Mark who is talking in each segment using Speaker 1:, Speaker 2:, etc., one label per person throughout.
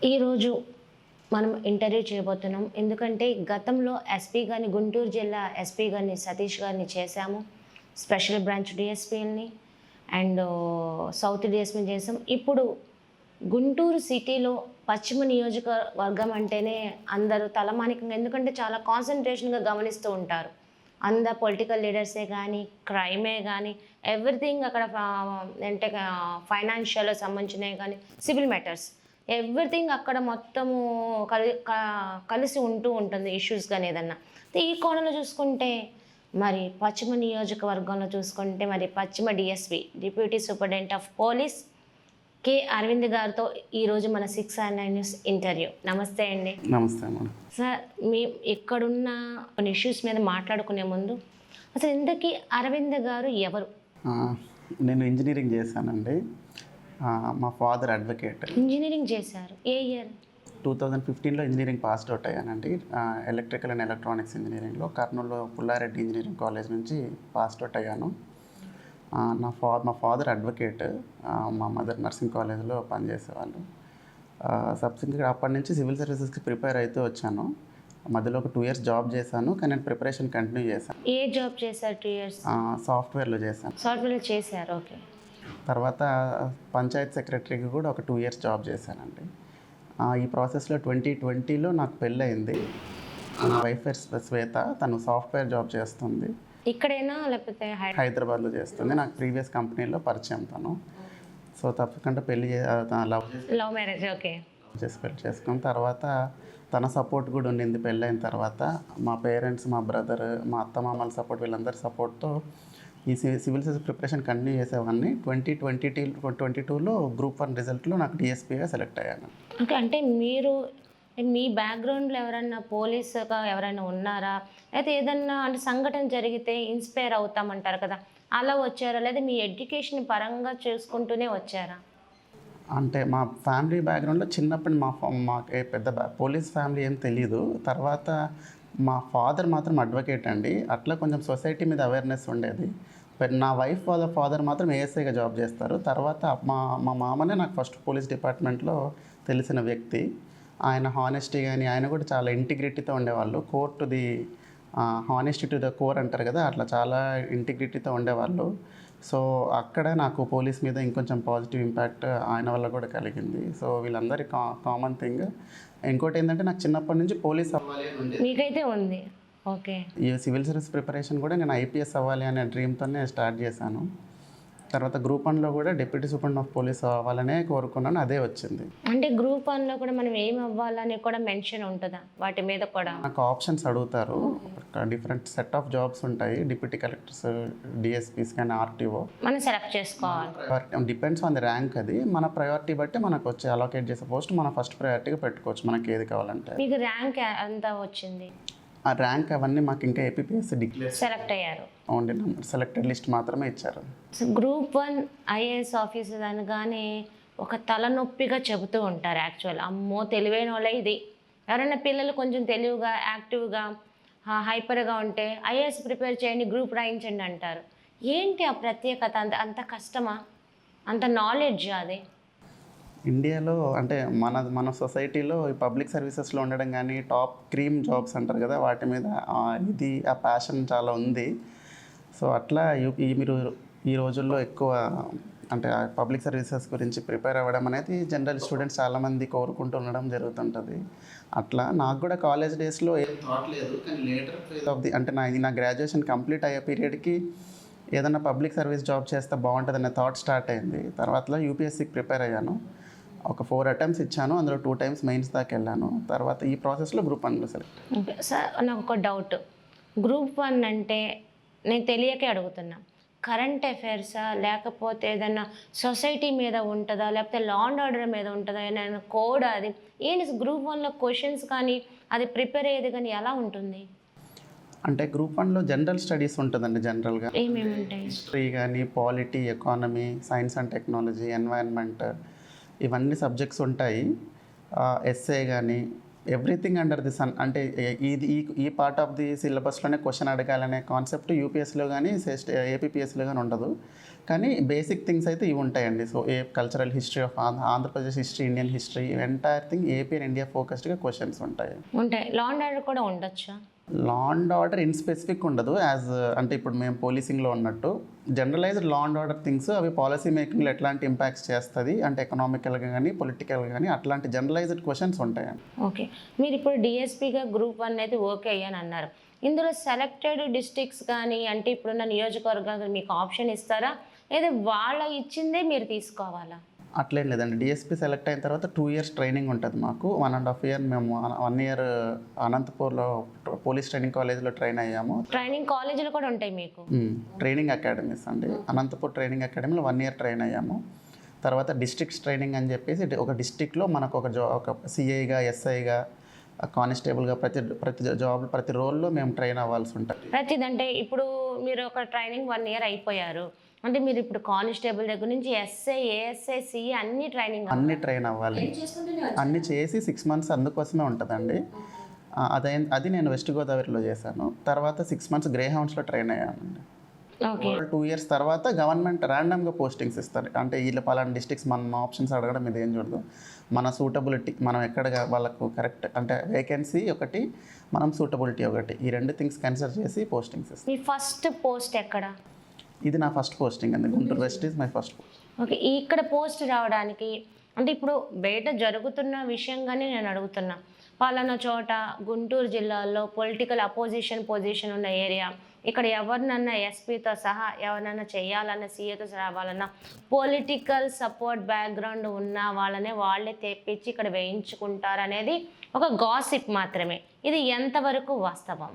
Speaker 1: ఈరోజు మనం ఇంటర్వ్యూ చేయబోతున్నాం. ఎందుకంటే గతంలో ఎస్పీ గారిని, గుంటూరు జిల్లా ఎస్పీ గారిని సతీష్ గారిని చేశాము. స్పెషల్ బ్రాంచ్ డిఎస్పీని అండ్ సౌత్ డిఎస్పీని చేసాం. ఇప్పుడు గుంటూరు సిటీలో పశ్చిమ నియోజకవర్గం అంటేనే అందరూ తలమానికంగా, ఎందుకంటే చాలా కాన్సన్ట్రేషన్గా గమనిస్తూ ఉంటారు. అందరు పొలిటికల్ లీడర్సే కానీ, క్రైమే కానీ, ఎవ్రీథింగ్ అక్కడ అంటే ఫైనాన్షియల్ సంబంధించినవి కానీ, సివిల్ మ్యాటర్స్ ఎవ్రీథింగ్ అక్కడ మొత్తము కలిసి ఉంటూ ఉంటుంది ఇష్యూస్ కానీ ఏదన్నా. ఈ కోణంలో చూసుకుంటే మరి పశ్చిమ నియోజకవర్గంలో చూసుకుంటే మరి పశ్చిమ DSP deputy superintendent of police K Aravind గారితో ఈరోజు మన 6 న్యూస్ ఇంటర్వ్యూ. నమస్తే అండి.
Speaker 2: నమస్తే మేడం.
Speaker 1: సార్, మీ ఇక్కడున్న కొన్ని ఇష్యూస్ మీద మాట్లాడుకునే ముందు అసలు ఇంతకీ అరవింద్ గారు ఎవరు?
Speaker 2: నేను ఇంజనీరింగ్ చేశానండి. మా ఫాదర్ అడ్వకేట్.
Speaker 1: ఇంజనీరింగ్ చేశారు? ఏ ఇయర్?
Speaker 2: 2015లో ఇంజనీరింగ్ పాస్డ్ అవుట్ అయ్యానండి. ఎలక్ట్రికల్ అండ్ ఎలక్ట్రానిక్స్ ఇంజనీరింగ్లో కర్నూలులో పుల్లారెడ్డి ఇంజనీరింగ్ కాలేజ్ నుంచి పాస్డ్ అవుట్ అయ్యాను. మా ఫాదర్ అడ్వకేట్, మా మదర్ నర్సింగ్ కాలేజ్లో పనిచేసేవాళ్ళు. సబ్సిక్వెంట్గా అప్పటి నుంచి సివిల్ సర్వీసెస్కి ప్రిపేర్ అవుతూ వచ్చాను. మధ్యలో ఒక 2 years జాబ్ చేశాను, కానీ నేను ప్రిపరేషన్ కంటిన్యూ చేశాను.
Speaker 1: ఏ జాబ్ చేశారు? 2 years
Speaker 2: సాఫ్ట్వేర్లో చేశాను.
Speaker 1: సాఫ్ట్వేర్లో చేశారు, ఓకే.
Speaker 2: తర్వాత పంచాయత్ సెక్రటరీకి కూడా ఒక 2 years జాబ్ చేశానండి. ఈ ప్రాసెస్లో 2020లో నాకు పెళ్ళయింది. నా వైఫ్ శ్వేత, తను సాఫ్ట్వేర్ జాబ్ చేస్తుంది.
Speaker 1: ఇక్కడైనా లేకపోతే
Speaker 2: హైదరాబాద్లో చేస్తుంది. నాకు ప్రీవియస్ కంపెనీలో పరిచయం తను. సో తప్పకుండా
Speaker 1: లవ్ మ్యారేజ్, ఓకే.
Speaker 2: పెళ్లి చేసుకున్న తర్వాత తన సపోర్ట్ కూడా ఉండింది. పెళ్ళైన తర్వాత మా పేరెంట్స్, మా బ్రదర్, మా అత్తమామల సపోర్ట్, వీళ్ళందరి సపోర్ట్తో ఈ సివిల్ సర్వీస్ ప్రిపరేషన్ కంటిన్యూ చేసేవాడిని. 2022లో గ్రూప్ 1 రిజల్ట్లో నాకు డిఎస్పీగా సెలెక్ట్ అయ్యాను.
Speaker 1: ఓకే. అంటే మీరు మీ బ్యాక్గ్రౌండ్లో ఎవరైనా పోలీసుగా ఎవరైనా ఉన్నారా, అయితే ఏదన్నా అంటే సంఘటన జరిగితే ఇన్స్పైర్ అవుతామంటారు కదా, అలా వచ్చారా, లేదా మీ ఎడ్యుకేషన్ పరంగా చూసుకుంటూనే వచ్చారా?
Speaker 2: అంటే మా ఫ్యామిలీ బ్యాక్గ్రౌండ్లో చిన్నప్పుడు మాకు పెద్ద పోలీస్ ఫ్యామిలీ ఏం తెలీదు. తర్వాత మా ఫాదర్ మాత్రం అడ్వకేట్ అండి. అట్లా కొంచెం సొసైటీ మీద అవేర్నెస్ ఉండేది. నా వైఫ్ వాళ్ళ ఫాదర్ మాత్రం ఏఎస్ఐగా జాబ్ చేస్తారు. తర్వాత మా మామనే నాకు ఫస్ట్ పోలీస్ డిపార్ట్మెంట్లో తెలిసిన వ్యక్తి. ఆయన హానెస్టీ కానీ, ఆయన కూడా చాలా ఇంటిగ్రిటీతో ఉండేవాళ్ళు. Core to the honesty to the core అంటారు కదా, అట్లా చాలా ఇంటిగ్రిటీతో ఉండేవాళ్ళు. సో అక్కడ నాకు పోలీస్ మీద ఇంకొంచెం పాజిటివ్ ఇంపాక్ట్ ఆయన వల్ల కూడా కలిగింది. సో వీళ్ళందరి కామన్ థింగ్. ఇంకోటి ఏంటంటే నాకు చిన్నప్పటి నుంచి పోలీస్ అవ్వాలి అని
Speaker 1: మీకైతే ఉంది, ఓకే.
Speaker 2: ఈ సివిల్ సర్వీస్ ప్రిపరేషన్ కూడా నేను ఐపీఎస్ అవ్వాలి అనే డ్రీమ్తోనే స్టార్ట్ చేశాను. తర్వాత గ్రూప్ 1లో కూడా డిప్యూటీ సూపరింటెండెంట్ ఆఫ్ పోలీస్ అవ్వాలనే కోరుకున్నాను, అదే వచ్చింది.
Speaker 1: అంటే గ్రూప్ 1లో కూడా మనం ఏం అవ్వాలని కూడా మెన్షన్ ఉంటుందా? వాటి మీద కూడా
Speaker 2: నాకు ఆప్షన్స్ అడుగుతారు. డిఫరెంట్ సెట్ ఆఫ్ జాబ్స్ ఉంటాయి. డిప్యూటీ కలెక్టర్స్, డిఎస్పీస్ కానీ, ఆర్టీఓ
Speaker 1: మనం సెలెక్ట్ చేసుకోవాలి.
Speaker 2: Depends on the rank. అది మన ప్రయారిటీ బట్టి మనకు వచ్చి అలొకేట్ చేసే పోస్ట్ మనం ఫస్ట్ ప్రయారిటీగా పెట్టుకోవచ్చు, మనకి ఏది కావాలంటే.
Speaker 1: మీకు ర్యాంక్ ఎంత వచ్చింది?
Speaker 2: ఆ ర్యాంక్ అవన్నీ మాకు ఇంకా ఏపీపీఎస్సీ డిక్లేర్
Speaker 1: సెలెక్ట్ అయ్యారు.
Speaker 2: ఓన్లీ సెలెక్టెడ్ లిస్ట్ మాత్రమే ఇచ్చారు.
Speaker 1: గ్రూప్ 1 ఐఏఎస్ ఆఫీసర్ అనగానే ఒక తలనొప్పిగా చెబుతూ ఉంటారు. యాక్చువల్ అమ్మో తెలివైన వాళ్ళే ఇది. ఎవరైనా పిల్లలు కొంచెం తెలివిగా, యాక్టివ్గా, హైపర్గా ఉంటే ఐఏఎస్ ప్రిపేర్ చేయండి, గ్రూప్ రాయించండి అంటారు. ఏంటి ఆ ప్రత్యేకత? అంత కష్టమా? అంత నాలెడ్జ్ అది?
Speaker 2: ఇండియాలో అంటే మన సొసైటీలో ఈ పబ్లిక్ సర్వీసెస్లో ఉండడం కానీ, టాప్ క్రీమ్ జాబ్స్ అంటారు కదా, వాటి మీద ఆ ప్యాషన్ చాలా ఉంది. సో అట్లా మీరు ఈ రోజుల్లో ఎక్కువ అంటే పబ్లిక్ సర్వీసెస్ గురించి ప్రిపేర్ అవ్వడం అనేది జనరల్ స్టూడెంట్స్ చాలామంది కోరుకుంటూ ఉండడం జరుగుతుంటుంది. అట్లా నాకు కూడా కాలేజ్ డేస్లో ఏం థాట్ లేదు, కానీ లేటర్ ఫేజ్ ఆఫ్ ది అంటే నా గ్రాడ్యుయేషన్ కంప్లీట్ అయ్యే పీరియడ్కి ఏదైనా పబ్లిక్ సర్వీస్ జాబ్ చేస్తే బాగుంటుంది అనే థాట్ స్టార్ట్ అయింది. తర్వాతలో యూపీఎస్సీకి ప్రిపేర్ అయ్యాను. ఒక 4 attempts ఇచ్చాను, అందులో 2 times మెయిన్స్ దాకా వెళ్ళాను. తర్వాత ఈ ప్రాసెస్లో గ్రూప్ 1లో సెలెక్ట్.
Speaker 1: ఓకే సార్, నాకు ఒక డౌట్. గ్రూప్ 1 అంటే నేను తెలియకే అడుగుతున్నా, కరెంట్ అఫైర్సా, లేకపోతే ఏదైనా సొసైటీ మీద ఉంటుందా, లేకపోతే లా అండ్ ఆర్డర్ మీద ఉంటుందా, ఏదైనా కోడ్? అది ఏంటి గ్రూప్ 1లో క్వశ్చన్స్ కానీ, అది ప్రిపేర్ అయ్యేది కానీ ఎలా ఉంటుంది?
Speaker 2: అంటే గ్రూప్ 1లో జనరల్ స్టడీస్ ఉంటుందండి. జనరల్గా
Speaker 1: ఏమేమి ఉంటాయి?
Speaker 2: హిస్టరీ కానీ, polity, economy, science and technology, environment, ఇవన్నీ సబ్జెక్ట్స్ ఉంటాయి. ఎస్ఏ కానీ, ఎవ్రీథింగ్ అండర్ ది సన్. అంటే ఈ పార్ట్ ఆఫ్ ది సిలబస్లోనే క్వశ్చన్ అడగాలనే కాన్సెప్ట్ యూపీఎస్సీలో కానీ ఏపీపీఎస్సీలో కానీ ఉండదు. కానీ బేసిక్ థింగ్స్ అయితే ఇవి ఉంటాయండి. So A cultural history of Andhra Pradesh history, Indian history, entire thing AP and India ఫోకస్డ్గా క్వశ్చన్స్ ఉంటాయి.
Speaker 1: ఉంటాయి. లా అండ్ ఆర్డర్ కూడా ఉండొచ్చా?
Speaker 2: Law and order in specific ఉండదు. అంటే ఇప్పుడు మేము పోలీసింగ్లో ఉన్నట్టు generalized law and order things అవి పాలసీ మేకింగ్లో ఎట్లాంటి ఇంపాక్ట్స్ చేస్తుంది అంటే ఎకనామికల్గా కానీ పొలిటికల్గా కానీ అట్లాంటి జనరలైజ్డ్ క్వశ్చన్స్ ఉంటాయండి.
Speaker 1: ఓకే. మీరు ఇప్పుడు డిఎస్పీగా గ్రూప్ 1 అయితే ఓకే అయ్యాని అన్నారు. ఇందులో సెలెక్టెడ్ డిస్ట్రిక్ట్స్ కానీ అంటే ఇప్పుడున్న నియోజకవర్గాలు మీకు ఆప్షన్ ఇస్తారా, లేదా వాళ్ళ ఇచ్చిందే మీరు తీసుకోవాలా?
Speaker 2: అట్లేం లేదండి. డిఎస్పీ సెలెక్ట్ అయిన తర్వాత 2 years ట్రైనింగ్ ఉంటుంది మాకు. 1.5 year మేము 1 year అనంతపూర్లో పోలీస్ ట్రైనింగ్ కాలేజ్లో ట్రైన్ అయ్యాము.
Speaker 1: ట్రైనింగ్ కాలేజీలు కూడా ఉంటాయి మీకు?
Speaker 2: ట్రైనింగ్ అకాడమీస్ అండి. అనంతపూర్ ట్రైనింగ్ అకాడమీలో 1 year ట్రైన్ అయ్యాము. తర్వాత డిస్ట్రిక్ట్స్ ట్రైనింగ్ అని చెప్పేసి ఒక డిస్ట్రిక్ట్లో మనకు ఒక సిఐగా, ఎస్ఐగా, కానిస్టేబుల్గా ప్రతి రోల్లో మేము ట్రైన్ అవ్వాల్సి ఉంటుంది.
Speaker 1: ప్రతిదంటే ఇప్పుడు మీరు ఒక ట్రైనింగ్ 1 year అయిపోయారు అంటే మీరు ఇప్పుడు కానిస్టేబుల్ దగ్గర నుంచి ఎస్ఐ, ఏఎస్ఐ, సిఐ అన్ని
Speaker 2: ట్రైన్ అవ్వాలి. అన్నీ చేసి 6 months అందుకోసమే ఉంటుందండి. అది నేను వెస్ట్ గోదావరిలో చేశాను. తర్వాత 6 months గ్రే హౌండ్స్లో ట్రైన్ అయ్యానండి. 2 years తర్వాత గవర్నమెంట్ ర్యాండమ్గా పోస్టింగ్స్ ఇస్తారు. అంటే వీళ్ళ పలానా డిస్ట్రిక్ట్స్ మన ఆప్షన్స్ అడగడం ఇది ఏం చూడదు. మన సూటబిలిటీ మనం ఎక్కడ వాళ్ళకు కరెక్ట్ అంటే వేకెన్సీ ఒకటి, మనం సూటబిలిటీ ఒకటి, ఈ 2 things కన్సిడర్ చేసి పోస్టింగ్స్ ఇస్తారు.
Speaker 1: మీ ఫస్ట్ పోస్ట్ ఎక్కడ?
Speaker 2: ఇది నా ఫస్ట్ పోస్టింగ్ అండి. Guntur west is my first post.
Speaker 1: Okay. ఇక్కడ పోస్ట్ రావడానికి అంటే ఇప్పుడు బయట జరుగుతున్న విషయంగానే నేను అడుగుతున్నా. పలానా చోట గుంటూరు జిల్లాలో పొలిటికల్ పొజిషన్ ఉన్న ఏరియా, ఇక్కడ ఎవరినన్నా ఎస్పీతో సహా ఎవరినన్నా చేయాలన్నా, సీఏతో రావాలన్నా పొలిటికల్ సపోర్ట్ బ్యాక్గ్రౌండ్ ఉన్న వాళ్ళే తెప్పించి ఇక్కడ వేయించుకుంటారు అనేది ఒక గాసిప్ మాత్రమే. ఇది ఎంతవరకు వాస్తవం?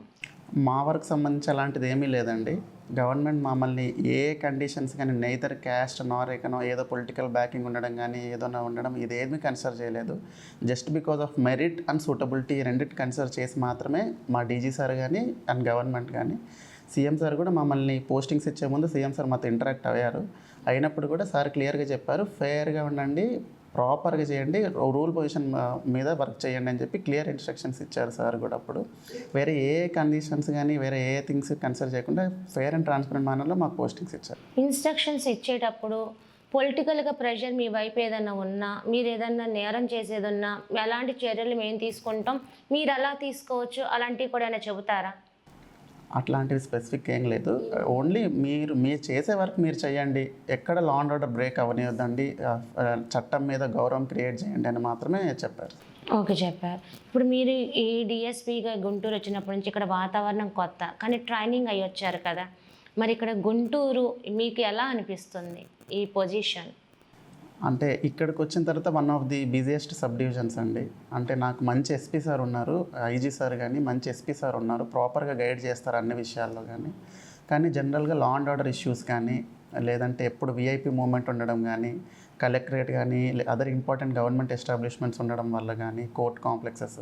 Speaker 2: మా వర్క్ సంబంధించి అలాంటిది ఏమీ లేదండి. గవర్నమెంట్ మమ్మల్ని ఏ కండిషన్స్ కానీ నైదర్ క్యాస్ట్ నార్ ఏదో పొలిటికల్ బ్యాకింగ్ ఉండడం కానీ ఏదైనా ఉండడం ఇదేమీ కన్సిడర్ చేయలేదు. Just because of merit and suitability రెండింటి కన్సిడర్ చేసి మాత్రమే మా డీజీ సార్ కానీ అండ్ గవర్నమెంట్ కానీ, సీఎం సార్ కూడా మమ్మల్ని పోస్టింగ్స్ ఇచ్చే ముందు సీఎం సార్ మాతో ఇంటరాక్ట్ అయ్యారు. అయినప్పుడు కూడా సార్ క్లియర్గా చెప్పారు, ఫెయిర్గా ఉండండి, ప్రాపర్గా చేయండి, రూల్ పొజిషన్ మీద వర్క్ చేయండి అని చెప్పి క్లియర్ ఇన్స్ట్రక్షన్స్ ఇచ్చారు సార్ కూడా. అప్పుడు వేరే ఏ కండిషన్స్ కానీ వేరే ఏ థింగ్స్ కన్సిడర్ చేయకుండా ఫెయిర్ అండ్ ట్రాన్స్పరెంట్ మేనర్లో మాకు పోస్టింగ్స్ ఇచ్చారు.
Speaker 1: ఇన్స్ట్రక్షన్స్ ఇచ్చేటప్పుడు పొలిటికల్గా ప్రెషర్ మీ వైపు ఏదన్నా ఉన్నా, మీరు ఏదన్నా నేరం చేసేది ఉన్నా, ఎలాంటి చర్యలు మేము తీసుకుంటాం, మీరు అలా తీసుకోవచ్చు, అలాంటివి కూడా ఏమైనా చెబుతారా?
Speaker 2: అట్లాంటివి స్పెసిఫిక్ ఏం లేదు. ఓన్లీ మీరు చేసే వర్క్ మీరు చేయండి, ఎక్కడ లా అండ్ ఆర్డర్ బ్రేక్ అవ్వనివ్వద్దండి, చట్టం మీద గౌరవం క్రియేట్ చేయండి అని మాత్రమే చెప్పారు.
Speaker 1: ఓకే, చెప్పారు. ఇప్పుడు మీరు ఈ డిఎస్పీగా గుంటూరు వచ్చినప్పటి నుంచి ఇక్కడ వాతావరణం కొత్త, కానీ ట్రైనింగ్ అయ్యి వచ్చారు కదా, మరి ఇక్కడ గుంటూరు మీకు ఎలా అనిపిస్తుంది ఈ పొజిషన్?
Speaker 2: అంటే ఇక్కడికి వచ్చిన తర్వాత one of the busiest sub divisions అండి. అంటే నాకు మంచి ఎస్పీ సార్ ఉన్నారు, ఐజీ సార్ కానీ మంచి ఎస్పీ సార్ ఉన్నారు, ప్రాపర్గా గైడ్ చేస్తారు అన్ని విషయాల్లో. కానీ జనరల్గా లా అండ్ ఆర్డర్ ఇష్యూస్ కానీ లేదంటే ఎప్పుడు విఐపి మూమెంట్ ఉండడం కానీ, కలెక్టరేట్ కానీ అదర్ ఇంపార్టెంట్ గవర్నమెంట్ ఎస్టాబ్లిష్మెంట్స్ ఉండడం వల్ల కానీ, కోర్ట్ కాంప్లెక్సెస్,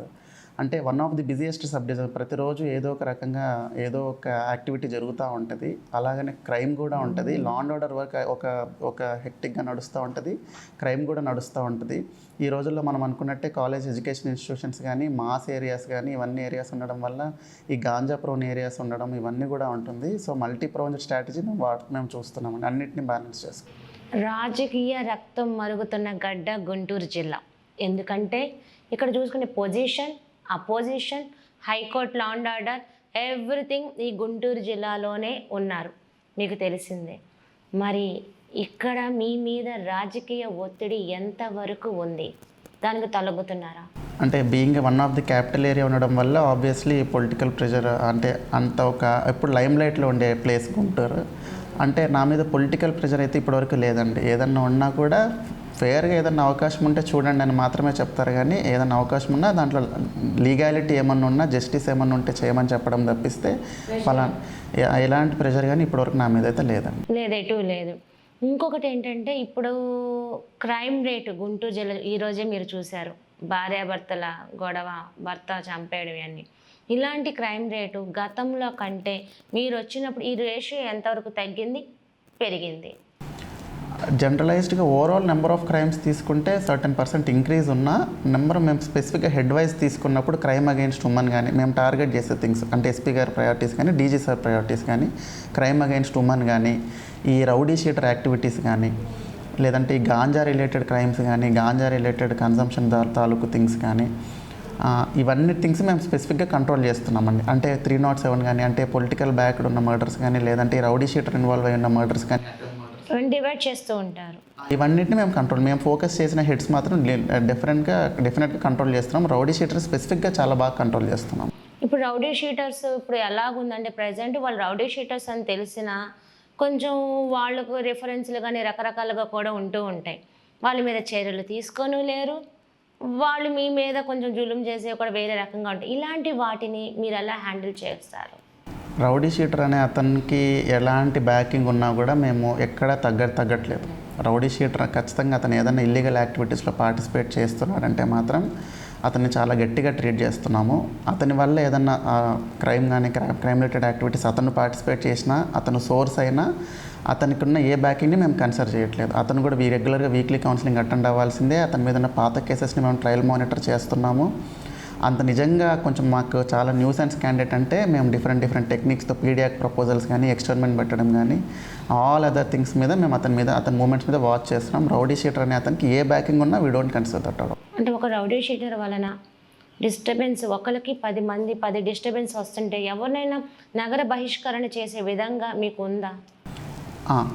Speaker 2: అంటే one of the busiest sub division. ప్రతిరోజు ఏదో ఒక రకంగా ఏదో ఒక యాక్టివిటీ జరుగుతూ ఉంటుంది. అలాగనే క్రైమ్ కూడా ఉంటుంది. లా అండ్ ఆర్డర్ వర్క్ ఒక హెక్టిక్గా నడుస్తూ ఉంటుంది, క్రైమ్ కూడా నడుస్తూ ఉంటుంది. ఈ రోజుల్లో మనం అనుకున్నట్టే కాలేజ్ ఎడ్యుకేషన్ ఇన్స్టిట్యూషన్స్ కానీ, మాస్ ఏరియాస్ కానీ ఇవన్నీ ఏరియాస్ ఉండడం వల్ల ఈ గాంజా ప్రోన్ ఏరియాస్ ఉండడం ఇవన్నీ కూడా ఉంటుంది. సో మల్టీ ప్రోన్ స్ట్రాటజీ మేము చూస్తున్నామండి, అన్నింటినీ బ్యాలెన్స్ చేసుకుంటాం.
Speaker 1: రాజకీయ రక్తం మరుగుతున్న గడ్డ గుంటూరు జిల్లా. ఎందుకంటే ఇక్కడ చూసుకునే opposition, high court, law and order, everything ఈ గుంటూరు జిల్లాలోనే ఉన్నారు, మీకు తెలిసిందే. మరి ఇక్కడ మీ మీద రాజకీయ ఒత్తిడి ఎంతవరకు ఉంది, దానికి తొలగుతున్నారా?
Speaker 2: అంటే being one of the capital area ఉండడం వల్ల ఆబ్వియస్లీ పొలిటికల్ ప్రెషర్ అంటే ఎప్పుడు లైమ్ లైట్లో ఉండే ప్లేస్ గుంటూరు. అంటే నా మీద పొలిటికల్ ప్రెషర్ అయితే ఇప్పటివరకు లేదండి. ఏదన్నా ఉన్నా కూడా ఫెయిర్గా ఏదన్నా అవకాశం ఉంటే చూడండి అని మాత్రమే చెప్తారు. కానీ ఏదన్నా అవకాశం ఉన్నా దాంట్లో లీగాలిటీ ఏమన్నా ఉన్నా, జస్టిస్ ఏమన్నా ఉంటే చేయమని చెప్పడం తప్పిస్తే ఎలాంటి ప్రెషర్ కానీ ఇప్పటివరకు నా మీద అయితే లేదండి.
Speaker 1: ఎటు లేదు. ఇంకొకటి ఏంటంటే ఇప్పుడు క్రైమ్ రేటు గుంటూరు జిల్లా ఈరోజే మీరు చూశారు, భార్యాభర్తల గొడవ, భర్త చంపేయడం అన్నీ. ఇలాంటి క్రైమ్ రేటు గతంలో కంటే మీరు వచ్చినప్పుడు ఈ రేషియో ఎంతవరకు తగ్గింది, పెరిగింది?
Speaker 2: జనరలైజ్డ్గా ఓవరాల్ నెంబర్ ఆఫ్ క్రైమ్స్ తీసుకుంటే 30% ఇంక్రీజ్ ఉన్న నెంబర్ మేము స్పెసిఫిక్గా హెడ్ వైజ్ తీసుకున్నప్పుడు క్రైమ్ అగైన్స్ట్ ఉమెన్ కానీ మేము టార్గెట్ చేసే థింగ్స్ అంటే ఎస్పీ గారి ప్రయారిటీస్ కానీ, డీజీ సార్ ప్రయారిటీస్ కానీ, క్రైమ్ అగైన్స్ట్ ఉమెన్ కానీ, ఈ రౌడీ షీటర్ యాక్టివిటీస్ కానీ లేదంటే ఈ గాంజా రిలేటెడ్ క్రైమ్స్ కానీ గాంజా రిలేటెడ్ కన్సంప్షన్ తాలూకు థింగ్స్ కానీ ఇవన్నీ థింగ్స్ మేము స్పెసిఫిక్గా కంట్రోల్ చేస్తున్నామండి. అంటే 307 కానీ అంటే పొలిటికల్ బ్యాక్డ్ ఉన్న మర్డర్స్ కానీ లేదంటే రౌడీ షీటర్ ఇన్వాల్వ్ అయి ఉన్న మర్డర్స్ కానీ
Speaker 1: డివైడ్ చేస్తూ ఉంటారు.
Speaker 2: ఇవన్నిటిని మేము ఫోకస్ చేసిన హెడ్స్ మాత్రం డెఫినెట్గా కంట్రోల్ చేస్తున్నాం. రౌడీ షీటర్ స్పెసిఫిక్గా చాలా బాగా కంట్రోల్ చేస్తున్నాం.
Speaker 1: ఇప్పుడు రౌడీ షీటర్స్ ఇప్పుడు ఎలాగుందంటే ప్రజెంట్ వాళ్ళు రౌడీ షీటర్స్ అని తెలిసినా కొంచెం వాళ్ళకు రిఫరెన్స్లు కానీ రకరకాలుగా కూడా ఉంటూ ఉంటాయి. వాళ్ళ మీద చర్యలు తీసుకొని లేరు, వాళ్ళు మీ మీద కొంచెం జులుం చేసే కూడా వేరే రకంగా ఉంటాయి. ఇలాంటి వాటిని మీరు ఎలా హ్యాండిల్ చేస్తారు?
Speaker 2: రౌడీ షీటర్ అనే అతనికి ఎలాంటి బ్యాకింగ్ ఉన్నా కూడా మేము ఎక్కడా తగ్గట్లేదు. రౌడీ షీటర్ ఖచ్చితంగా అతను ఏదైనా ఇల్లీగల్ యాక్టివిటీస్లో పార్టిసిపేట్ చేస్తున్నాడంటే మాత్రం అతన్ని చాలా గట్టిగా ట్రీట్ చేస్తున్నాము. అతని వల్ల ఏదన్నా క్రైమ్ కానీ క్రైమ్ రిలేటెడ్ యాక్టివిటీస్ అతను పార్టిసిపేట్ చేసినా అతను సోర్స్ అయినా అతనికి ఉన్న ఏ బ్యాకింగ్ని మేము కన్సిడర్ చేయట్లేదు. అతను కూడా రెగ్యులర్గా వీక్లీ కౌన్సిలింగ్ అటెండ్ అవ్వాల్సిందే. అతని మీద ఉన్న పాత కేసెస్ని మేము ట్రయల్ మానిటర్ చేస్తున్నాము. అంత నిజంగా కొంచెం మాకు చాలా న్యూసెన్స్ క్యాండిడేట్ అంటే మేము డిఫరెంట్ టెక్నిక్స్తో పీడియాక్ ప్రపోజల్స్ కానీ ఎక్స్పెరిమెంట్ పెట్టడం కానీ ఆల్ అదర్ థింగ్స్ మీద మేము అతని మూమెంట్స్ మీద వాచ్ చేస్తున్నాం. రౌడీ షీటర్ అనే అతనికి ఏ బ్యాకింగ్ ఉన్నా వీ డోంట్ కన్సిడర్ దట్.
Speaker 1: అంటే ఒక రౌడీ షీటర్ వలన డిస్టర్బెన్స్ ఒకరికి 10 డిస్టర్బెన్స్ వస్తుంటే ఎవరినైనా నగర బహిష్కరణ చేసే విధంగా మీకు ఉందా?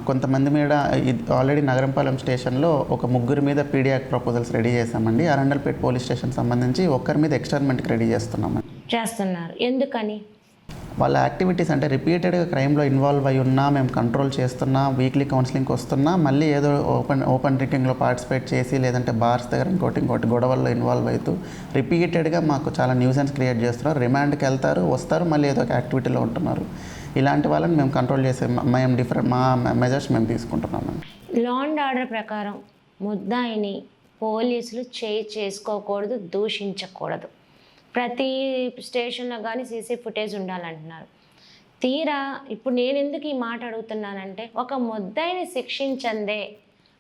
Speaker 2: కొంతమంది మీద ఆల్రెడీ నగరంపాలెం స్టేషన్లో ఒక 3 మీద పీడియాక్ ప్రపోజల్స్ రెడీ చేశామండి. అరండల్పేట్ పోలీస్ స్టేషన్ సంబంధించి ఒక్కరి మీద ఎక్స్పెరిమెంట్కి రెడీ
Speaker 1: చేస్తున్నారు. ఎందుకని?
Speaker 2: వాళ్ళ యాక్టివిటీస్ అంటే రిపీటెడ్గా క్రైమ్లో ఇన్వాల్వ్ అయి ఉన్నా మేము కంట్రోల్ చేస్తున్నా, వీక్లీ కౌన్సిలింగ్కి వస్తున్నా, మళ్ళీ ఏదో ఓపెన్ డ్రింకింగ్లో పార్టిసిపేట్ చేసి లేదంటే బార్స్ దగ్గర ఇంకోటి గొడవల్లో ఇన్వాల్వ్ అవుతూ రిపీటెడ్గా మాకు చాలా న్యూసెన్స్ క్రియేట్ చేస్తున్నారు. రిమాండ్కి వెళ్తారు, వస్తారు, మళ్ళీ ఏదో ఒక యాక్టివిటీలో ఉంటున్నారు. ఇలాంటి వాళ్ళని మేము కంట్రోల్ చేసే మా మెజర్స్ మేము తీసుకుంటున్నాము.
Speaker 1: లా అండ్ ఆర్డర్ ప్రకారం ముద్దాయిని పోలీసులు చేసుకోకూడదు, దూషించకూడదు. ప్రతి స్టేషన్లో కానీ సీసీ ఫుటేజ్ ఉండాలంటున్నారు. తీరా ఇప్పుడు నేను ఎందుకు ఈ మాట అడుగుతున్నానంటే ఒక ముద్దాయిని శిక్షించందే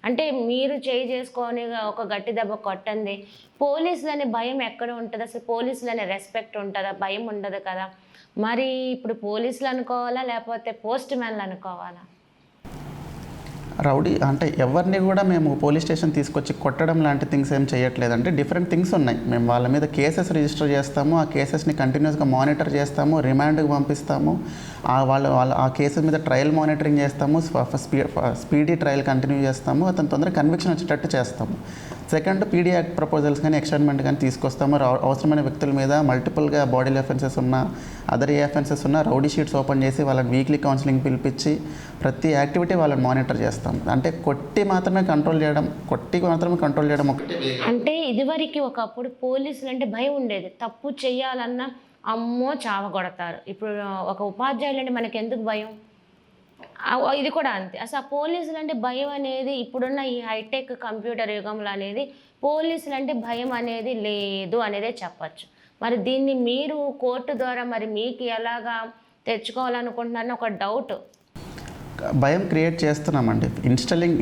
Speaker 1: అంటే మీరు చేసుకొని ఒక గట్టి దెబ్బ కొట్టండి, పోలీసులనే భయం ఎక్కడ ఉంటుంది? అసలు పోలీసులనే రెస్పెక్ట్ ఉంటుందా? భయం ఉండదు కదా. మరి ఇప్పుడు పోలీసులు అనుకోవాలా లేకపోతే పోస్ట్ మ్యాన్లు అనుకోవాలా?
Speaker 2: రౌడీ అంటే ఎవరిని కూడా మేము పోలీస్ స్టేషన్ తీసుకొచ్చి కొట్టడం లాంటి థింగ్స్ ఏం చేయట్లేదంటే డిఫరెంట్ థింగ్స్ ఉన్నాయి. మేము వాళ్ళ మీద కేసెస్ రిజిస్టర్ చేస్తాము, ఆ కేసెస్ని కంటిన్యూస్గా మానిటర్ చేస్తాము, రిమాండ్కి పంపిస్తాము, వాళ్ళ ఆ కేసెస్ మీద ట్రయల్ మానిటరింగ్ చేస్తాము, స్పీడీ ట్రయల్ కంటిన్యూ చేస్తాము, అతను తొందరగా కన్విక్షన్ వచ్చేటట్టు చేస్తాము. సెకండ్ పీడీ యాక్ట్ ప్రపోజల్స్ కానీ ఎక్స్పెరిమెంట్ కానీ తీసుకొస్తాము. అవసరమైన వ్యక్తుల మీద మల్టిపుల్గా బాడీ అఫెన్సెస్ ఉన్న అదర్ అఫెన్సెస్ ఉన్న రౌడీ షీట్స్ ఓపెన్ చేసి వాళ్ళని వీక్లీ కౌన్సిలింగ్ పిలిపించి ప్రతి యాక్టివిటీ వాళ్ళని మానిటర్ చేస్తాం. అంటే కొట్టి మాత్రమే కంట్రోల్ చేయడం ఒకటి.
Speaker 1: అంటే ఇదివరకు ఒకప్పుడు పోలీసులు అంటే భయం ఉండేది, తప్పు చేయాలన్నా అమ్మో చావగొడతారు. ఇప్పుడు ఒక ఉపాధ్యాయులు అంటే మనకి ఎందుకు భయం? ఇది కూడా అంతే. అసలు పోలీసులు అంటే భయం అనేది ఇప్పుడున్న ఈ హైటెక్ కంప్యూటర్ యుగంలో అనేది పోలీసులు అంటే భయం అనేది లేదు అనేదే చెప్పచ్చు. మరి దీన్ని మీరు కోర్టు ద్వారా మరి మీకు ఎలాగా తెచ్చుకోవాలనుకుంటున్నారని ఒక డౌట్.
Speaker 2: భయం క్రియేట్ చేస్తున్నామండి. ఇన్స్టాలింగ్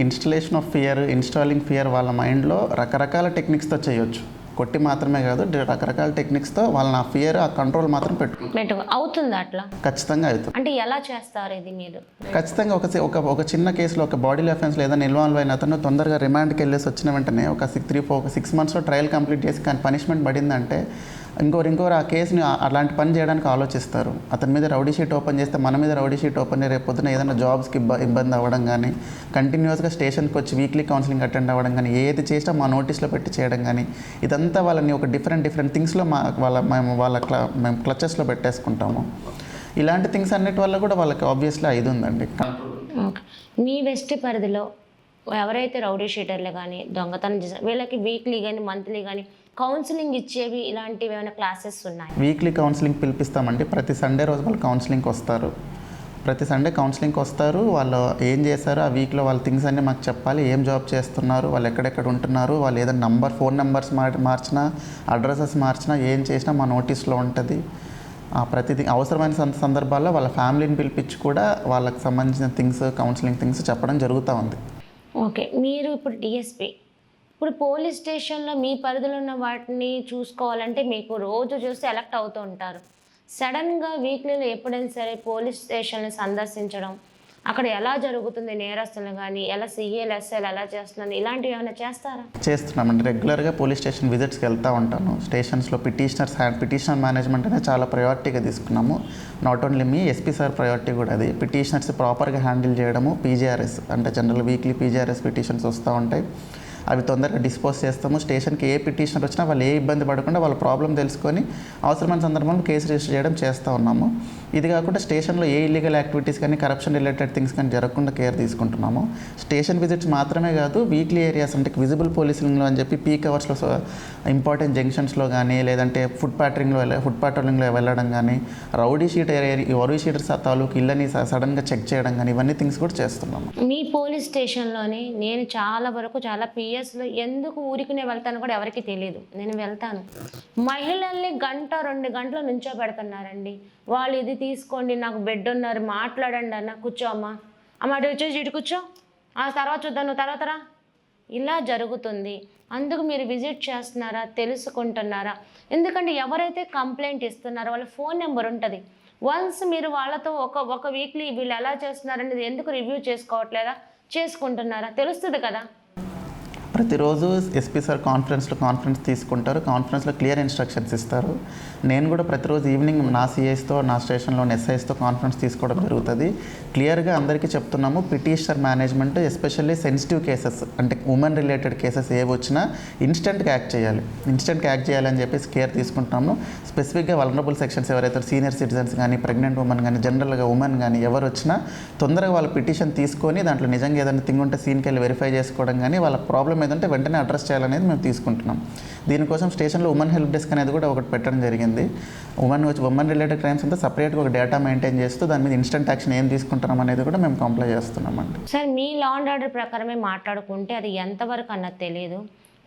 Speaker 2: ఫియర్ వాళ్ళ మైండ్లో రకరకాల టెక్నిక్స్తో చేయొచ్చు. కొట్టి మాత్రమే కాదు, రకరకాల టెక్నిక్స్తో వాళ్ళని ఆ ఫియర్ ఆ కంట్రోల్ మాత్రం
Speaker 1: అవుతుంది. అట్లా ఖచ్చితంగా
Speaker 2: అవుతుంది.
Speaker 1: అంటే ఎలా చేస్తారు ఇది మీరు?
Speaker 2: ఖచ్చితంగా ఒక చిన్న కేసులో ఒక బాడీ అఫెన్స్ లేదా ఇన్వాల్వ్ అయిన అతను తొందరగా రిమాండ్కి వెళ్ళేసి వచ్చిన వెంటనే ఒక 6 మంత్స్లో ట్రయల్ కంప్లీట్ చేసి కానీ పనిష్మెంట్ పడిందంటే ఇంకోరు ఆ కేసుని అలాంటి పని చేయడానికి ఆలోచిస్తారు. అతని మీద రౌడీ షీట్ ఓపెన్ చేస్తే మన మీద రౌడీ షీట్ ఓపెన్ రేపు పొద్దున ఏదైనా జాబ్స్కి ఇబ్బంది అవ్వడం కానీ, కంటిన్యూస్గా స్టేషన్కి వచ్చి వీక్లీ కౌన్సిలింగ్ అటెండ్ అవ్వడం కానీ, ఏది చేసినా మా నోటీస్లో పెట్టి చేయడం కానీ, ఇదంతా వాళ్ళని ఒక డిఫరెంట్ థింగ్స్లో మేము క్లచెస్లో పెట్టేసుకుంటాము. ఇలాంటి థింగ్స్ అన్నిటి వల్ల కూడా వాళ్ళకి ఆబ్వియస్లీ ఇది ఉందండి.
Speaker 1: మీ వెస్ట్ పరిధిలో ఎవరైతే రౌడీ షీటర్లు కానీ దొంగతనం చేశారు వీళ్ళకి వీక్లీ కానీ మంత్లీ కానీ కౌన్సిలింగ్ ఇచ్చేవి ఇలాంటివి ఏమైనా క్లాసెస్ ఉన్నాయి?
Speaker 2: వీక్లీ కౌన్సిలింగ్ పిలిపిస్తామండి. ప్రతి సండే రోజు వాళ్ళు కౌన్సిలింగ్కి వస్తారు. ప్రతి సండే కౌన్సిలింగ్కి వస్తారు. వాళ్ళు ఏం చేశారు ఆ వీక్లో వాళ్ళ థింగ్స్ అన్నీ మాకు చెప్పాలి. ఏం జాబ్ చేస్తున్నారు, వాళ్ళు ఎక్కడెక్కడ ఉంటున్నారు, వాళ్ళు ఏదైనా ఫోన్ నెంబర్స్ మార్చినా, అడ్రసెస్ మార్చినా, ఏం చేసినా మా నోటీస్లో ఉంటుంది. ప్రతిదీ అవసరమైన సందర్భాల్లో వాళ్ళ ఫ్యామిలీని పిలిపించి కూడా వాళ్ళకి సంబంధించిన కౌన్సిలింగ్ థింగ్స్ చెప్పడం జరుగుతూ ఉంది.
Speaker 1: ఓకే, మీరు ఇప్పుడు డిఎస్పీ, ఇప్పుడు పోలీస్ స్టేషన్లో మీ పరిధిలో ఉన్న వాటిని చూసుకోవాలంటే మీకు రోజు చూస్తే ఎలక్ట్ అవుతూ ఉంటారు. సడన్గా వీక్లీలో ఎప్పుడైనా సరే పోలీస్ స్టేషన్ని సందర్శించడం అక్కడ ఎలా జరుగుతుంది నేరస్తులు కానీ ఎలా సీఏలు ఎస్ఐలు ఎలా చేస్తున్నారు, ఇలాంటివి ఏమైనా చేస్తారా?
Speaker 2: చేస్తున్నామండి. రెగ్యులర్గా పోలీస్ స్టేషన్ విజిట్స్కి వెళ్తూ ఉంటాను. స్టేషన్స్లో పిటిషనర్ మేనేజ్మెంట్ అనేది చాలా ప్రయారిటీగా తీసుకున్నాము. Not only me SP sir priority కూడా అది. పిటిషనర్స్ ప్రాపర్గా హ్యాండిల్ చేయడము, పీజీఆర్ఎస్ అంటే జనరల్ వీక్లీ పీజీఆర్ఎస్ పిటిషన్స్ వస్తూ ఉంటాయి, అవి తొందరగా డిస్పోజ్ చేస్తాము. స్టేషన్కి ఏ పిటిషనర్ వచ్చినా వాళ్ళు ఏ ఇబ్బంది పడకుండా వాళ్ళ ప్రాబ్లం తెలుసుకొని అవసరమైన సందర్భంలో కేసు రిజిస్టర్ చేయడం చేస్తూ ఉన్నాము. ఇది కాకుండా స్టేషన్లో ఏ ఇల్లీగల్ యాక్టివిటీస్ కానీ కరప్షన్ రిలేటెడ్ థింగ్స్ కానీ జరగకుండా కేర్ తీసుకుంటున్నాము. స్టేషన్ విజిట్స్ మాత్రమే కాదు, వీక్లీ ఏరియాస్ అంటే విజిబుల్ పోలీసింగ్లో అని చెప్పి పీక్ అవర్స్లో ఇంపార్టెంట్ జంక్షన్స్లో కానీ లేదంటే ఫుడ్ పాట్రోలింగ్లో వెళ్ళడం కానీ, రౌడీ షీటర్స్ తాలూకు ఇళ్ళని సడన్గా చెక్ చేయడం కానీ, ఇవన్నీ థింగ్స్ కూడా చేస్తున్నాము.
Speaker 1: మీ పోలీస్ స్టేషన్లోనే నేను చాలా పిఎస్లో ఎందుకు ఊరికినే వెళ్తాను కూడా ఎవరికి తెలియదు. నేను వెళ్తాను, మహిళల్ని 1-2 గంటలు నుంచో పెడుతున్నారండి. వాళ్ళు ఇది తీసుకోండి, నాకు బెడ్ ఉన్నారు, మాట్లాడండి అన్న, కూర్చో అమ్మా, అటు వచ్చేసి ఇటు కూర్చో, ఆ తర్వాత చూద్దాం, నువ్వు తర్వాత రా, ఇలా జరుగుతుంది. అందుకు మీరు విజిట్ చేస్తున్నారా, తెలుసుకుంటున్నారా? ఎందుకంటే ఎవరైతే కంప్లైంట్ ఇస్తున్నారో వాళ్ళ ఫోన్ నెంబర్ ఉంటుంది. వన్స్ మీరు వాళ్ళతో ఒక వీక్లీ వీళ్ళు ఎలా చేస్తున్నారనేది ఎందుకు రివ్యూ చేసుకోవట్లేదా, చేసుకుంటున్నారా? తెలుస్తుంది కదా.
Speaker 2: ప్రతిరోజు ఎస్పీ సార్ కాన్ఫరెన్స్ తీసుకుంటారు. కాన్ఫరెన్స్లో క్లియర్ ఇన్స్ట్రక్షన్స్ ఇస్తారు. నేను కూడా ప్రతిరోజు ఈవినింగ్ నా సిఐస్తో, నా స్టేషన్లోని ఎస్ఐస్తో కాన్ఫరెన్స్ తీసుకోవడం జరుగుతుంది. క్లియర్గా అందరికీ చెప్తున్నాము, petitioner management especially sensitive cases అంటే ఉమెన్ రిలేటెడ్ కేసెస్ ఏవి వచ్చినా ఇన్స్టెంట్గా యాక్ట్ చేయాలని చెప్పేసి కేర్ తీసుకుంటున్నాము. స్పెసిఫిక్గా వల్నరబుల్ సెక్షన్స్ ఎవరైతే సీనియర్ సిటిజన్స్ కానీ, ప్రెగ్నెంట్ ఉమెన్ కానీ, జనరల్గా ఉమెన్ కానీ ఎవరు వచ్చినా తొందరగా వాళ్ళ పిటిషన్ తీసుకొని దాంట్లో నిజంగా ఏదైనా థింగ్ ఉంటే సీన్కి వెళ్ళి వెరిఫై చేసుకోవడం కానీ, వాళ్ళ ప్రాబ్లం ఏదంటే వెంటనే అడ్రస్ చేయాలనేది మేము తీసుకుంటున్నాం. దీనికోసం స్టేషన్లో ఉమెన్ హెల్ప్ డెస్క్ అనేది కూడా ఒకటి పెట్టడం జరిగింది. ఉమెన్ రిలేటెడ్ క్రైమ్స్ అంతా సపరేట్గా ఒక డేటా మెయింటైన్ చేస్తూ దాని మీద ఇన్స్టెంట్ యాక్షన్ ఏం తీసుకుంటున్నాం అనేది కూడా మేము కంప్లై చేస్తున్నామండి.
Speaker 1: Sir, me law and order ప్రకారమే మాట్లాడుకుంటే అది ఎంతవరకు అన్నది తెలియదు.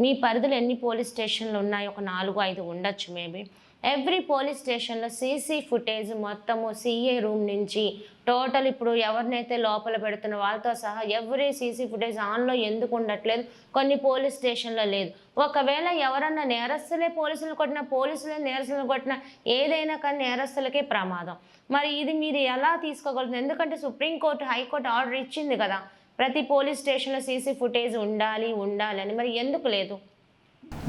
Speaker 1: మీ పరిధిలో ఎన్ని పోలీస్ స్టేషన్లు ఉన్నాయి? ఒక 4-5 ఉండొచ్చు మేబీ. ఎవ్రీ పోలీస్ స్టేషన్లో సీసీ ఫుటేజ్ మొత్తము సిఏ రూమ్ నుంచి టోటల్ ఇప్పుడు ఎవరినైతే లోపల పెడుతున్న వాళ్ళతో సహా ఎవ్రీ సీసీ ఫుటేజ్ ఆన్లో ఎందుకు ఉండట్లేదు? కొన్ని పోలీస్ స్టేషన్లో లేదు. ఒకవేళ ఎవరన్నా నేరస్తులే పోలీసులు కొట్టినా, పోలీసులే నేరస్తులను కొట్టినా, ఏదైనా కానీ నేరస్తులకే ప్రమాదం. మరి ఇది మీరు ఎలా తీసుకోగలుగుతుంది? ఎందుకంటే సుప్రీంకోర్టు, హైకోర్టు ఆర్డర్ ఇచ్చింది కదా, ప్రతి పోలీస్ స్టేషన్లో సీసీ ఫుటేజ్ ఉండాలి అని. మరి ఎందుకు లేదు?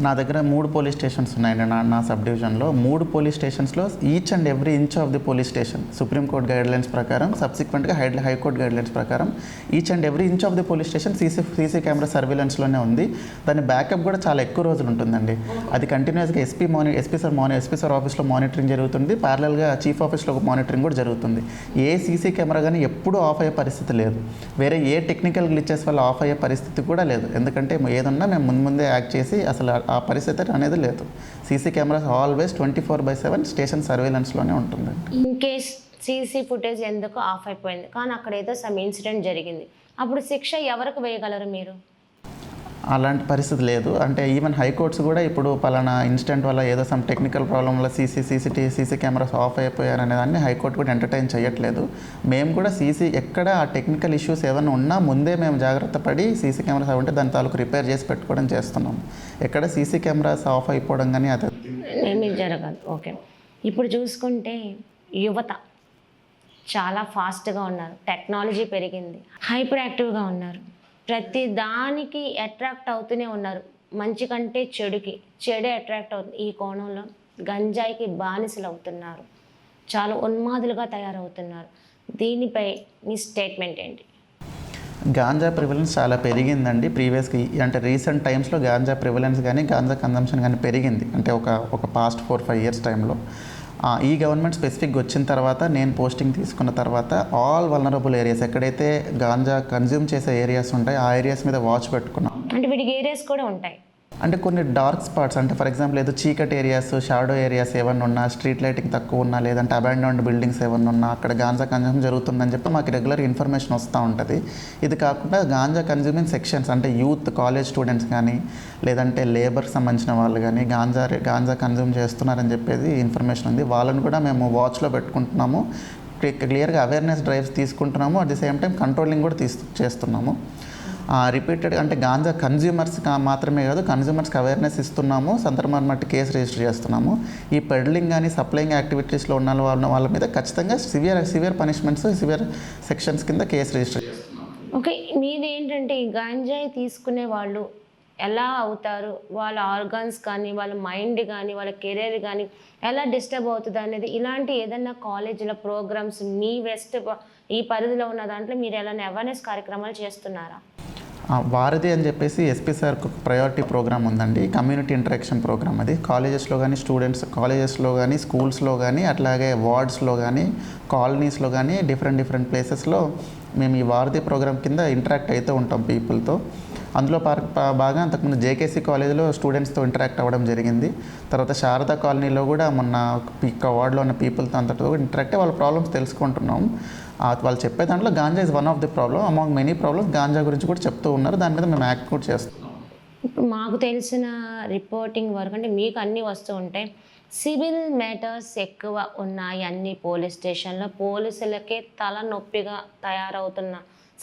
Speaker 2: నా దగ్గర 3 పోలీస్ స్టేషన్స్ ఉన్నాయండి. నా సబ్ డివిజన్లో 3 పోలీస్ స్టేషన్స్లో each and every inch of the police station supreme court guidelines ప్రకారం, సబ్సిక్వెంట్గా హైకోర్టు గైడ్లైన్స్ ప్రకారం each and every inch of the police station CC camera సర్వేలెన్స్లోనే ఉంది. దాని బ్యాకప్ కూడా చాలా ఎక్కువ రోజులు ఉంటుందండి. అది కంటిన్యూస్గా ఎస్పీ సార్ ఆఫీస్లో మానిటరింగ్ జరుగుతుంది. ప్యారలల్గా చీఫ్ ఆఫీస్లో ఒక మానిటరింగ్ కూడా జరుగుతుంది. ఏ సీసీ కెమెరా కానీ ఎప్పుడూ ఆఫ్ అయ్యే పరిస్థితి లేదు. వేరే ఏ టెక్నికల్ గ్లిచెస్ వల్ల ఆఫ్ అయ్యే పరిస్థితి కూడా లేదు. ఎందుకంటే ఏదన్నా మేము ముందే యాక్ట్ చేసి అసలు ఆ పరిస్థితి అనేది లేదు. సీసీ కెమెరాస్ ఆల్వేస్ 24/7 స్టేషన్ సర్వేలెన్స్లోనే ఉంటుంది.
Speaker 1: ఇన్ కేస్ సీసీ ఫుటేజ్ ఎందుకు ఆఫ్ అయిపోయింది కానీ అక్కడ ఏదో సమ్ ఇన్సిడెంట్ జరిగింది, అప్పుడు శిక్ష ఎవరికి వేయగలరు మీరు?
Speaker 2: అలాంటి పరిస్థితి లేదు. అంటే ఈవెన్ హైకోర్ట్స్ కూడా ఇప్పుడు పలానా ఇన్సిడెంట్ వల్ల ఏదో సమ్ టెక్నికల్ ప్రాబ్లం వల్ల సీసీ కెమెరాస్ ఆఫ్ అయిపోయారనే దాన్ని హైకోర్టు కూడా ఎంటర్టైన్ చేయట్లేదు. మేము కూడా ఎక్కడ ఆ టెక్నికల్ ఇష్యూస్ ఏమైనా ఉన్నా ముందే మేము జాగ్రత్త పడి సీసీ కెమెరాస్ ఉంటే దాని తాలూకు రిపేర్ చేసి పెట్టుకోవడం చేస్తున్నాం. ఎక్కడ సీసీ కెమెరాస్ ఆఫ్ అయిపోవడం కానీ అది
Speaker 1: ఏమీ జరగదు. ఓకే, ఇప్పుడు చూసుకుంటే యువత చాలా ఫాస్ట్గా ఉన్నారు, టెక్నాలజీ పెరిగింది, హైపర్ యాక్టివ్గా ఉన్నారు, ప్రతి దానికి అట్రాక్ట్ అవుతూనే ఉన్నారు. మంచి కంటే చెడే అట్రాక్ట్ అవుతుంది. ఈ కోణంలో గంజాయికి బానిసలు అవుతున్నారు, చాలా ఉన్మాదులుగా తయారవుతున్నారు. దీనిపై మీ స్టేట్మెంట్ ఏంటి?
Speaker 2: గాంజా ప్రివలెన్స్ చాలా పెరిగిందండి. అంటే రీసెంట్ టైమ్స్లో గాంజా ప్రివలెన్స్ కానీ గాంజా కన్జంప్షన్ కానీ పెరిగింది. అంటే ఒక పాస్ట్ 4-5 ఇయర్స్ టైంలో ఈ గవర్నమెంట్ స్పెసిఫిక్గా వచ్చిన తర్వాత, నేను పోస్టింగ్ తీసుకున్న తర్వాత ఆల్ వల్నరబుల్ ఏరియాస్ ఎక్కడైతే గాంజా కన్జ్యూమ్ చేసే ఏరియాస్ ఉంటాయి ఆ ఏరియాస్ మీద వాచ్ పెట్టుకున్నాం.
Speaker 1: అంటే వీటికి ఏరియాస్ కూడా ఉంటాయి.
Speaker 2: అంటే కొన్ని డార్క్ స్పాట్స్, అంటే ఫర్ ఎగ్జాంపుల్ ఏదో చీకటి ఏరియాస్, షాడో ఏరియాస్ ఏమన్నా ఉన్నా, స్ట్రీట్ లైటింగ్ తక్కువ ఉన్నా, లేదంటే అబాండన్డ్ బిల్డింగ్స్ ఏమన్నా ఉన్నా అక్కడ గాంజా కన్జ్యూమ్ జరుగుతుందని చెప్పి మాకు రెగ్యులర్ ఇన్ఫర్మేషన్ వస్తూ ఉంటుంది. ఇది కాకుండా గాంజా కన్జ్యూమింగ్ సెక్షన్స్ అంటే యూత్, కాలేజ్ స్టూడెంట్స్ కానీ లేదంటే లేబర్కి సంబంధించిన వాళ్ళు కానీ గాంజా కన్జ్యూమ్ చేస్తున్నారని చెప్పేది ఇన్ఫర్మేషన్ ఉంది. వాళ్ళని కూడా మేము వాచ్లో పెట్టుకుంటున్నాము. క్లియర్గా అవేర్నెస్ డ్రైవ్స్ తీసుకుంటున్నాము. At the same time controlling కూడా చేస్తున్నాము. రిపీటెడ్ అంటే గాంజా కన్జ్యూమర్స్ మాత్రమే కాదు, కన్జ్యూమర్స్కి అవేర్నెస్ ఇస్తున్నాము, సందర్భాన్ని బట్టి కేసు రిజిస్టర్ చేస్తున్నాము. ఈ పెడ్లింగ్ కానీ సప్లయింగ్ యాక్టివిటీస్లో ఉన్న వాళ్ళ మీద ఖచ్చితంగా సివియర్ పనిష్మెంట్స్, సివియర్ సెక్షన్స్ కింద కేసు రిజిస్టర్ చేస్తున్నాము.
Speaker 1: ఓకే, మీది ఏంటంటే ఈ గాంజాయి తీసుకునే వాళ్ళు ఎలా అవుతారు, వాళ్ళ ఆర్గాన్స్ కానీ వాళ్ళ మైండ్ కానీ వాళ్ళ కెరీర్ కానీ ఎలా డిస్టర్బ్ అవుతుంది అనేది, ఇలాంటి ఏదన్నా కాలేజీల ప్రోగ్రామ్స్ మీ ఈ పరిధిలో ఉన్న దాంట్లో మీరు ఎలాంటి అవేర్నెస్ కార్యక్రమాలు చేస్తున్నారా?
Speaker 2: వారధి అని చెప్పేసి ఎస్పీ సార్కి ఒక ప్రయారిటీ ప్రోగ్రామ్ ఉందండి, కమ్యూనిటీ ఇంటరాక్షన్ ప్రోగ్రామ్. అది కాలేజెస్లో కానీ కాలేజెస్లో కానీ స్కూల్స్లో కానీ అట్లాగే వార్డ్స్లో కానీ కాలనీస్లో కానీ డిఫరెంట్ ప్లేసెస్లో మేము ఈ వారధి ప్రోగ్రామ్ కింద ఇంటరాక్ట్ అవుతూ ఉంటాం పీపుల్తో. అందులో బాగా అంతకుముందు జేకేసీ కాలేజీలో స్టూడెంట్స్తో ఇంటరాక్ట్ అవ్వడం జరిగింది. తర్వాత శారదా కాలనీలో కూడా మొన్న వార్డులో ఉన్న పీపుల్తో అంతటితో ఇంటరాక్ట్ వాళ్ళ ప్రాబ్లమ్స్ తెలుసుకుంటున్నాం. వాళ్ళు చెప్పే దాంట్లో ganja is one of the problem, among many problems ganja గురించి కూడా చెప్తూ ఉన్నారు. దాని మీద మేము యాక్ట్ కూడా చేస్తున్నాం.
Speaker 1: ఇప్పుడు మాకు తెలిసిన రిపోర్టింగ్ వరకు అంటే మీకు అన్నీ వస్తూ ఉంటాయి, సివిల్ మ్యాటర్స్ ఎక్కువ ఉన్నాయి అన్ని పోలీస్ స్టేషన్లో, పోలీసులకే తలనొప్పిగా తయారవుతున్న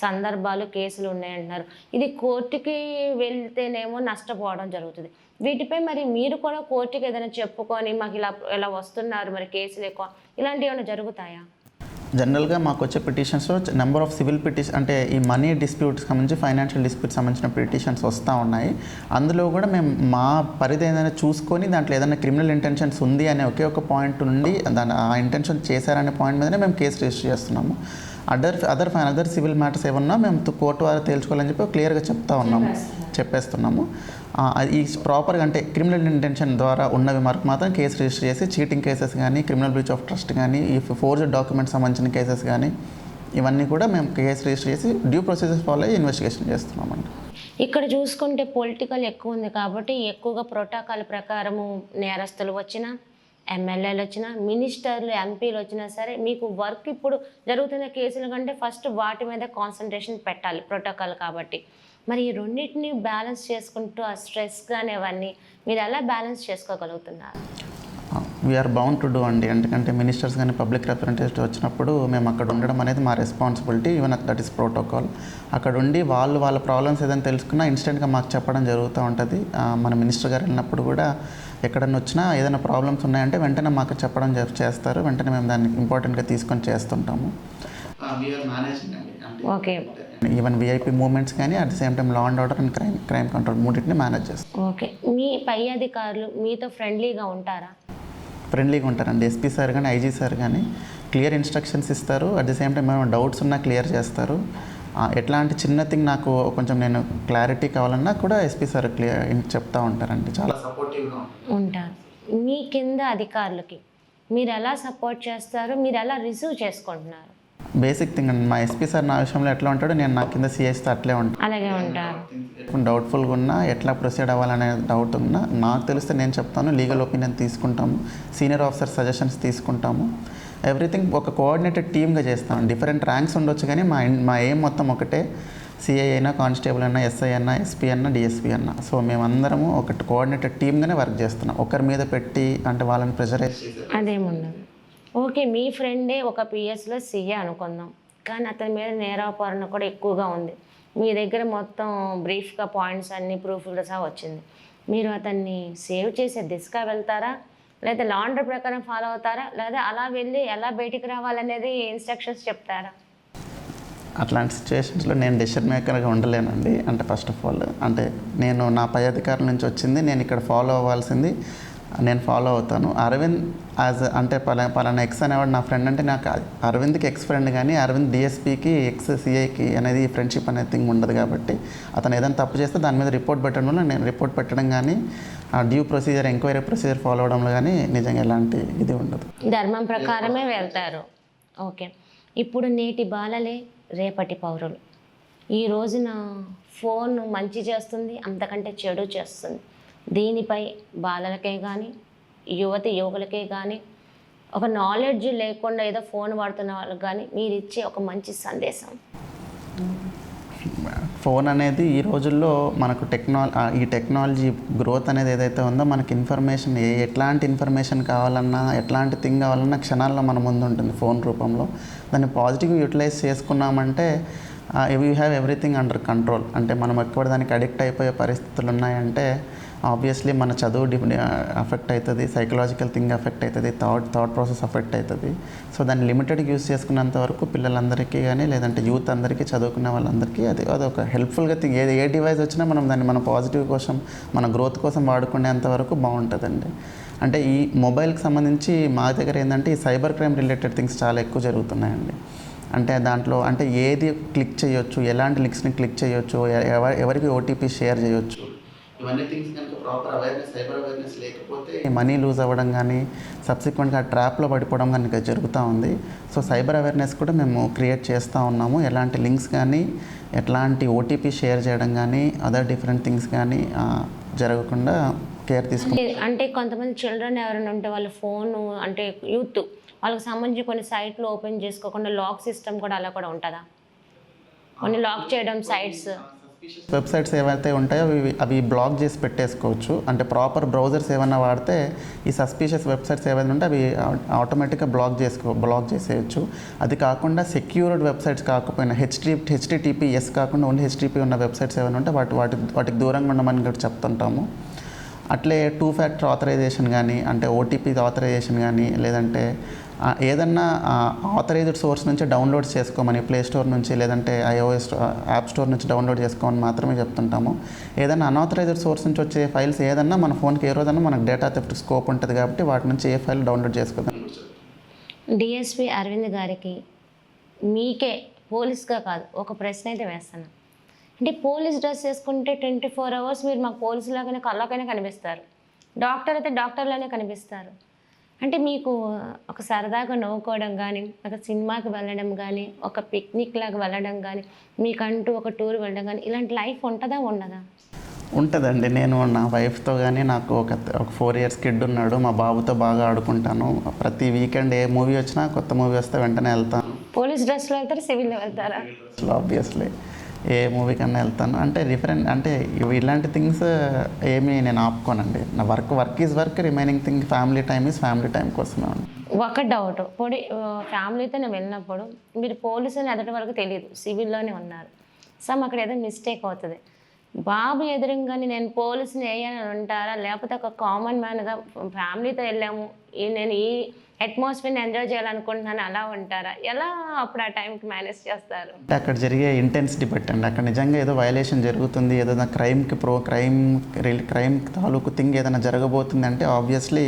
Speaker 1: సందర్భాలు, కేసులు ఉన్నాయంటున్నారు. ఇది కోర్టుకి వెళ్తేనేమో నష్టపోవడం జరుగుతుంది. వీటిపై మరి మీరు కూడా కోర్టుకి ఏదైనా చెప్పుకొని మాకు ఇలా వస్తున్నారు, మరి కేసులు ఎక్కువ, ఇలాంటివి ఏమైనా జరుగుతాయా?
Speaker 2: జనరల్గా మాకు వచ్చే పిటిషన్స్లో నెంబర్ ఆఫ్ సివిల్ పిటిషన్ అంటే ఈ మనీ డిస్ప్యూట్స్ సంబంధించి, ఫైనాన్షియల్ డిస్ప్యూట్స్ సంబంధించిన పిటిషన్స్ వస్తూ ఉన్నాయి. అందులో కూడా మేము మా పరిధి ఏదైనా చూసుకొని దాంట్లో ఏదైనా క్రిమినల్ ఇంటెన్షన్స్ ఉంది అనే ఒకే ఒక పాయింట్ నుండి ఆ ఇంటెన్షన్ చేశారనే పాయింట్ మీదనే మేము కేసు రిజిస్టర్ చేస్తున్నాము. అదర్ సివిల్ మ్యాటర్స్ ఏమన్నా మేము కోర్టు వారు తేల్చుకోవాలని చెప్పి క్లియర్గా చెప్పేస్తున్నాము. ఈ ప్రాపర్గా అంటే క్రిమినల్ ఇంటెన్షన్ ద్వారా ఉన్నవి వరకు మాత్రం కేసు రిజిస్టర్ చేసి, చీటింగ్ కేసెస్ కానీ, క్రిమినల్ బ్రీచ్ ఆఫ్ ట్రస్ట్ కానీ, ఈ ఫోర్జ్డ్ డాక్యుమెంట్స్ సంబంధించిన కేసెస్ కానీ ఇవన్నీ కూడా మేము కేసు రిజిస్టర్ చేసి డ్యూ ప్రొసీజర్స్ ఫాలో అయ్యి ఇన్వెస్టిగేషన్ చేస్తున్నామండి.
Speaker 1: ఇక్కడ చూసుకుంటే పొలిటికల్ ఎక్కువ ఉంది కాబట్టి ఎక్కువగా ప్రోటోకాల్ ప్రకారము నేరస్తులు వచ్చినా, ఎమ్మెల్యేలు వచ్చినా, మినిస్టర్లు, ఎంపీలు వచ్చినా సరే మీకు వర్క్ ఇప్పుడు జరుగుతున్న కేసుల కంటే ఫస్ట్ వాటి మీద కాన్సన్ట్రేషన్ పెట్టాలి ప్రోటోకాల్ కాబట్టి. మరి ఈ రెండింటిని బ్యాలెన్స్ చేసుకుంటూ ఆ స్ట్రెస్ కానీ అవన్నీ మీరు ఎలా బ్యాలెన్స్ చేసుకోగలుగుతున్నారు?
Speaker 2: వీఆర్ బౌండ్ టు డూ అండి. ఎందుకంటే మినిస్టర్స్ కానీ పబ్లిక్ రిప్రజెంటేటివ్ వచ్చినప్పుడు మేము అక్కడ ఉండడం అనేది మా responsibility, even that is protocol. అక్కడ ఉండి వాళ్ళ ప్రాబ్లమ్స్ ఏదైనా తెలుసుకున్నా ఇన్స్టెంట్గా మాకు చెప్పడం జరుగుతూ ఉంటుంది. మన మినిస్టర్ గారు వెళ్ళినప్పుడు కూడా ఎక్కడన్నా వచ్చినా ఏదైనా ప్రాబ్లమ్స్ ఉన్నాయంటే వెంటనే మాకు చెప్పడం చేస్తారు. వెంటనే మేము దాన్ని ఇంపార్టెంట్గా తీసుకొని చేస్తుంటాము.
Speaker 1: ఓకే,
Speaker 2: ఈవెన్ విఐపి మూవ్మెంట్స్ కానీ at the same time law and order and crime control మూడింటిని మేనేజ్ చేస్తాం.
Speaker 1: ఓకే, మీ పై అధికారులు మీతో ఫ్రెండ్లీగా ఉంటారా?
Speaker 2: ఫ్రెండ్లీగా ఉంటారండి. ఎస్పీ సార్ కానీ ఐజీ సార్ కానీ క్లియర్ ఇన్స్ట్రక్షన్స్ ఇస్తారు. అట్ ద సేమ్ టైం ఏమైనా డౌట్స్ ఉన్నా క్లియర్ చేస్తారు. ఎట్లాంటి చిన్న థింగ్ నాకు కొంచెం నేను క్లారిటీ కావాలన్నా కూడా ఎస్పీ సార్ క్లియర్ చెప్తూ ఉంటారండి. చాలా సపోర్టివ్గా
Speaker 1: ఉంటారు. మీ కింద అధికారులకి మీరు ఎలా సపోర్ట్ చేస్తారు, మీరు ఎలా రిసీవ్ చేసుకుంటున్నారు?
Speaker 2: బేసిక్ థింగ్ అండి, మా ఎస్పీ సార్ నా విషయంలో ఎట్లా ఉంటాడో నేను నా కింద సిఎస్తో అట్లే ఉంటాను.
Speaker 1: అలాగే ఉంటారు.
Speaker 2: డౌట్ఫుల్గా ఉన్నా, ఎట్లా ప్రొసీడ్ అవ్వాలనే డౌట్ ఉన్నా నాకు తెలిస్తే నేను చెప్తాను. లీగల్ ఒపీనియన్ తీసుకుంటాము, సీనియర్ ఆఫీసర్ సజెషన్స్ తీసుకుంటాము. ఎవ్రీథింగ్ ఒక కోఆర్డినేటెడ్ టీమ్గా చేస్తాం. డిఫరెంట్ ర్యాంక్స్ ఉండొచ్చు కానీ మా ఎయిమ్ మొత్తం ఒకటే. సిఐ అయినా, కానిస్టేబుల్ అయినా, ఎస్ఐ అన్నా, ఎస్పీ అన్నా, డిఎస్పీ అన్నా. సో మేమందరము ఒక కోఆర్డినేటెడ్ టీమ్గానే వర్క్ చేస్తున్నాం. ఒకరి మీద పెట్టి అంటే వాళ్ళని ప్రెషరైజ్
Speaker 1: అదేముండదు. ఓకే, మీ ఫ్రెండే ఒక పిఎస్లో సిఏ అనుకుందాం, కానీ అతని మీద నేరాపరణ కూడా ఎక్కువగా ఉంది. మీ దగ్గర మొత్తం బ్రీఫ్గా పాయింట్స్ అన్ని ప్రూఫ్లు సహా వచ్చింది. మీరు అతన్ని సేవ్ చేసే దిశగా వెళ్తారా, లేదా లా అండ్ ఆర్డర్ ప్రకారం ఫాలో అవుతారా, లేదా అలా వెళ్ళి ఎలా బయటికి రావాలనేది ఇన్స్ట్రక్షన్స్ చెప్తారా?
Speaker 2: అట్లాంటి సిచ్యువేషన్స్లో నేను డెసిషన్ మేకర్గా ఉండలేనండి. అంటే ఫస్ట్ ఆఫ్ ఆల్ అంటే నేను నా పై అధికారుల నుంచి వచ్చింది, నేను ఇక్కడ ఫాలో అవ్వాల్సింది నేను ఫాలో అవుతాను. అరవింద్ అంటే పలానా ఎక్స్ అనేవాడు నా ఫ్రెండ్ అంటే నాకు అరవింద్కి ఎక్స్ ఫ్రెండ్, కానీ అరవింద్ డిఎస్పీకి ఎక్స్ సిఐకి అనేది ఫ్రెండ్షిప్ అనే థింగ్ ఉండదు. కాబట్టి అతను ఏదైనా తప్పు చేస్తే దాని మీద రిపోర్ట్ పెట్టడం వల్ల నేను రిపోర్ట్ పెట్టడం కానీ, due procedure, enquiry procedure follow అవడంలో కానీ నిజంగా ఎలాంటి ఇది ఉండదు.
Speaker 1: ధర్మం ప్రకారమే వెళ్తారు. ఓకే, ఇప్పుడు నేటి బాలలే రేపటి పౌరులు. ఈ రోజున ఫోన్ మంచి చేస్తుంది, అంతకంటే చెడు చేస్తుంది. దీనిపై బాలలకే కానీ, యువకులకే కానీ, ఒక నాలెడ్జ్ లేకుండా ఏదో ఫోన్ వాడుతున్న వాళ్ళకి కానీ మీరు ఇచ్చే ఒక మంచి సందేశం?
Speaker 2: ఫోన్ అనేది ఈ రోజుల్లో మనకు ఈ టెక్నాలజీ గ్రోత్ అనేది ఏదైతే ఉందో మనకి ఇన్ఫర్మేషన్ ఎట్లాంటి ఇన్ఫర్మేషన్ కావాలన్నా, ఎట్లాంటి థింగ్ కావాలన్నా క్షణాల్లో మన ముందు ఉంటుంది ఫోన్ రూపంలో. దాన్ని పాజిటివ్గా యూటిలైజ్ చేసుకున్నామంటే you have everything under control. అంటే మనం ఎక్కువ దానికి అడిక్ట్ అయిపోయే పరిస్థితులు ఉన్నాయంటే ఆబ్వియస్లీ మన చదువు అఫెక్ట్ అవుతుంది, సైకలాజికల్ థింగ్ అఫెక్ట్ అవుతుంది, థాట్ ప్రాసెస్ అఫెక్ట్ అవుతుంది. సో దాన్ని లిమిటెడ్గా యూస్ చేసుకున్నంత వరకు పిల్లలందరికీ కానీ లేదంటే యూత్ అందరికీ, చదువుకునే వాళ్ళందరికీ అదొక హెల్ప్ఫుల్గా థింగ్. ఏ డివైస్ వచ్చినా మనం దాన్ని మన పాజిటివ్ కోసం, మన గ్రోత్ కోసం వాడుకునేంత వరకు బాగుంటుందండి. అంటే ఈ మొబైల్కి సంబంధించి మా దగ్గర ఏంటంటే ఈ సైబర్ క్రైమ్ రిలేటెడ్ థింగ్స్ చాలా ఎక్కువ జరుగుతున్నాయండి. అంటే దాంట్లో అంటే ఏది క్లిక్ చేయొచ్చు, ఎలాంటి లింక్స్ని క్లిక్ చేయొచ్చు, ఎవరికి ఓటీపీ షేర్ చేయొచ్చు, ఇవన్నీ థింగ్స్ కనుక ప్రాపర్ అవేర్నెస్, సైబర్ అవేర్నెస్ లేకపోతే మనీ లూజ్ అవ్వడం కానీ సబ్సిక్వెంట్గా ట్రాప్లో పడిపోవడం కానీ జరుగుతూ ఉంది. సో సైబర్ అవేర్నెస్ కూడా మేము క్రియేట్ చేస్తూ ఉన్నాము. ఎలాంటి లింక్స్ కానీ, ఎట్లాంటి ఓటీపీ షేర్ చేయడం కానీ, అదర్ డిఫరెంట్ థింగ్స్ కానీ జరగకుండా కేర్ తీసుకుంటాం.
Speaker 1: అంటే కొంతమంది చిల్డ్రన్ ఎవరైనా ఉంటే వాళ్ళ ఫోను అంటే యూత్ వాళ్ళకి సంబంధించి కొన్ని సైట్లు ఓపెన్ చేసుకోకుండా లాక్ సిస్టమ్ కూడా అలా కూడా ఉంటుందా? కొన్ని లాక్ చేయడం సైట్స్,
Speaker 2: వెబ్సైట్స్ ఏవైతే ఉంటాయో అవి బ్లాక్ చేసి పెట్టేసుకోవచ్చు. అంటే ప్రాపర్ బ్రౌజర్స్ ఏమైనా వాడితే ఈ సస్పీషియస్ వెబ్సైట్స్ ఏవైనా ఉంటే అవి ఆటోమేటిక్గా బ్లాక్ చేసేయచ్చు. అది కాకుండా సెక్యూర్డ్ వెబ్సైట్స్ కాకపోయినా హెచ్టిటిపిఎస్ కాకుండా ఓన్లీ హెచ్టిటిపి ఉన్న వెబ్సైట్స్ ఏమైనా ఉంటే వాటికి దూరంగా ఉండమని కూడా చెప్తుంటాము. అట్లే 2 ఫ్యాక్టర్ ఆథరైజేషన్ కానీ, అంటే ఓటీపీ ఆథరైజేషన్ కానీ, లేదంటే ఏదన్నా ఆథరైజ్డ్ సోర్స్ నుంచి డౌన్లోడ్స్ చేసుకోమని ప్లే స్టోర్ నుంచి లేదంటే iOS యాప్ స్టోర్ నుంచి డౌన్లోడ్ చేసుకోమని మాత్రమే చెప్తుంటాము. ఏదైనా అన్ఆథరైజ్డ్ సోర్స్ నుంచి వచ్చే ఫైల్స్ ఏదన్నా మన ఫోన్కి ఏ రోజన్నా మనకు డేటా థెఫ్ట్ స్కోప్ ఉంటుంది కాబట్టి వాటి నుంచి ఏ ఫైల్ డౌన్లోడ్ చేసుకోదాం.
Speaker 1: డిఎస్పి అరవింద్ గారికి మీకే పోలీస్గా కాదు ఒక ప్రశ్న అయితే వేస్తాను. అంటే పోలీస్ డ్రెస్ వేసుకుంటే 24 hours మీరు మాకు పోలీసులాగానే కళ్ళకైనా కనిపిస్తారు, డాక్టర్ అయితే డాక్టర్లానే కనిపిస్తారు. అంటే మీకు ఒక సరదాగా నవ్వుకోవడం కానీ, ఒక సినిమాకి వెళ్ళడం కానీ, ఒక పిక్నిక్ లాగా వెళ్ళడం కానీ, మీకంటూ ఒక టూర్ వెళ్ళడం కానీ, ఇలాంటి లైఫ్ ఉంటుందా ఉండదా?
Speaker 2: ఉంటుందండి. నేను నా వైఫ్తో కానీ నాకు ఒక 4 years కిడ్ ఉన్నాడు. మా బాబుతో బాగా ఆడుకుంటాను. ప్రతి వీకెండ్ ఏ మూవీ వచ్చినా, కొత్త మూవీ వస్తే వెంటనే వెళ్తాను.
Speaker 1: పోలీస్ డ్రెస్లో వెళ్తారా, సివిల్లో వెళ్తారా?
Speaker 2: ఆబ్వియస్లీ ఏ మూవీ కన్నా వెళ్తాను. అంటే అంటే ఇలాంటి థింగ్స్ ఏమీ నేను ఆపుకోనండి. నా work is work, remaining thing family time is family time కోసమే.
Speaker 1: ఒక డౌట్, ఫ్యామిలీతో నేను వెళ్ళినప్పుడు మీరు పోలీసు అని ఎదటి వరకు తెలియదు, సివిల్లోనే ఉన్నారు. సమ్ అక్కడ ఏదో మిస్టేక్ అవుతుంది, బాబు ఎదురుగానే నేను పోలీసుని వేయాలని ఉంటారా, లేకపోతే ఒక కామన్ మ్యాన్గా ఫ్యామిలీతో వెళ్ళాము, నేను ఈ అట్మాస్ఫియర్ని ఎంజాయ్ చేయాలనుకుంటున్నాను అలా ఉంటారా? ఎలా అప్పుడు ఆ టైంకి మేనేజ్ చేస్తారు?
Speaker 2: అక్కడ జరిగే ఇంటెన్సిటీ బట్టి అక్కడ నిజంగా ఏదో వైలేషన్ జరుగుతుంది, ఏదైనా క్రైమ్ తాలూకు థింగ్ ఏదైనా జరగబోతుంది అంటే obviously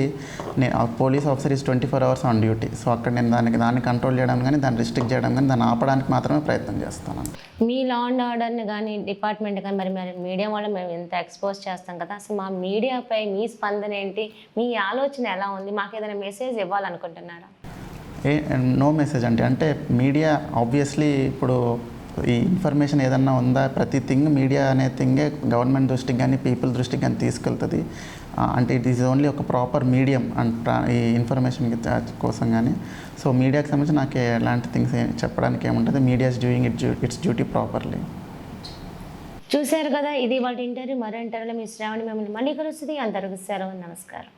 Speaker 2: police officer is 24 hours on duty. So అక్కడ నేను దాన్ని కంట్రోల్ చేయడం కానీ, దాన్ని రిస్ట్రిక్ట్ చేయడం కానీ, దాన్ని ఆపడానికి మాత్రమే ప్రయత్నం చేస్తాను.
Speaker 1: మీ లా అండ్ ఆర్డర్ని కానీ డిపార్ట్మెంట్ కానీ మరి మీడియా వాళ్ళు మేము ఎంత ఎక్స్పోజ్ చేస్తాం కదా, అసలు మా మీడియాపై మీ స్పందన ఏంటి, మీ ఆలోచన ఎలా ఉంది, మాకు ఏదైనా మెసేజ్ ఇవ్వాలనుకుంటున్నారా?
Speaker 2: నో మెసేజ్ అంటే మీడియా ఆబ్వియస్లీ ఇప్పుడు ఈ ఇన్ఫర్మేషన్ ఏదన్నా ఉందా, ప్రతి థింగ్ మీడియా అనే థింగే గవర్నమెంట్ దృష్టికి కానీ పీపుల్ దృష్టికి కానీ తీసుకెళ్తుంది. అంటే ఇట్ ఈజ్ ఓన్లీ ఒక ప్రాపర్ మీడియం ఈ ఇన్ఫర్మేషన్ కోసం కానీ. సో మీడియాకి సంబంధించి నాకు ఎలాంటి థింగ్స్ చెప్పడానికి ఏముంటుంది, media is doing it's duty properly.
Speaker 1: చూశారు కదా, ఇది వాళ్ళ ఇంటర్వ్యూ. మరో ఇంటర్వ్యూలో మీ శ్రావణి మిమ్మల్ని మళ్ళీ కలుస్తుంది. అంతవరకు సెలవు, నమస్కారం.